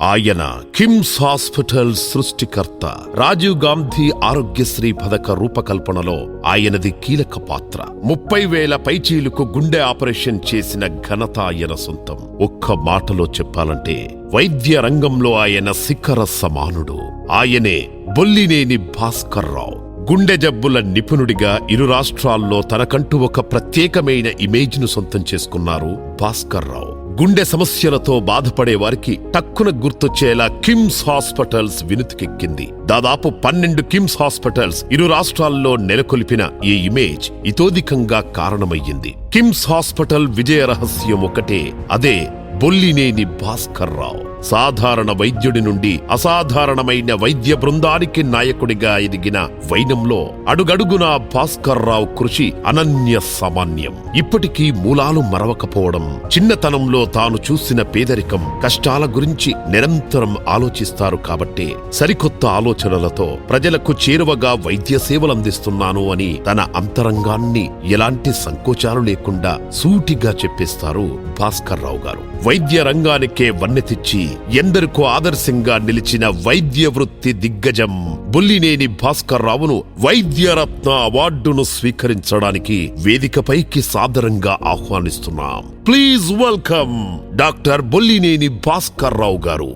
ఆయన కిమ్స్ హాస్పిటల్ సృష్టికర్త. రాజీవ్ గాంధీ ఆరోగ్యశ్రీ పథక రూపకల్పనలో ఆయనది కీలక పాత్ర. 30,000 పైచీలకు గుండె ఆపరేషన్ చేసిన ఘనత ఆయన సొంతం. ఒక్క మాటలో చెప్పాలంటే వైద్య రంగంలో ఆయన శిఖర సమానుడు. ఆయనే బొల్లినేని భాస్కర్రావు. గుండె జబ్బుల నిపుణుడిగా ఇరు రాష్ట్రాల్లో తనకంటూ ఒక ప్రత్యేకమైన ఇమేజ్ను సొంతం చేసుకున్నారు భాస్కర్రావు. గుండె సమస్యలతో బాధపడే వారికి టక్కున గుర్తొచ్చేలా కిమ్స్ హాస్పిటల్స్ వినుతికెక్కింది. దాదాపు 12 కిమ్స్ హాస్పిటల్స్ ఇరు రాష్ట్రాల్లో నెలకొల్పిన ఈ ఇమేజ్ ఇతోధికంగా కారణమయ్యింది. కిమ్స్ హాస్పిటల్ విజయ రహస్యం ఒకటే, అదే బొల్లినేని భాస్కర్రావు. సాధారణ వైద్యుడి నుండి అసాధారణమైన వైద్య బృందానికి నాయకుడిగా ఎదిగిన వైనంలో అడుగడుగునా భాస్కర్రావు కృషి అనన్య సామాన్యం. ఇప్పటికీ మూలాలు మరవకపోవడం, చిన్నతనంలో తాను చూసిన పేదరికం, కష్టాల గురించి నిరంతరం ఆలోచిస్తారు కాబట్టే సరికొత్త ఆలోచనలతో ప్రజలకు చేరువగా వైద్య సేవలందిస్తున్నాను అని తన అంతరంగాన్ని ఎలాంటి సంకోచాలు లేకుండా సూటిగా చెప్పేస్తారు భాస్కర్రావు గారు. వైద్య రంగానికే వన్నె తెచ్చి ఎందరికో ఆదర్శంగా నిలిచిన వైద్య వృత్తి దిగ్గజం బొల్లినేని భాస్కర్రావును వైద్యరత్న అవార్డును స్వీకరించడానికి వేదికపైకి సాదరంగా ఆహ్వానిస్తున్నాం. Please welcome doctor Bollineni Bhaskar Rao గారు.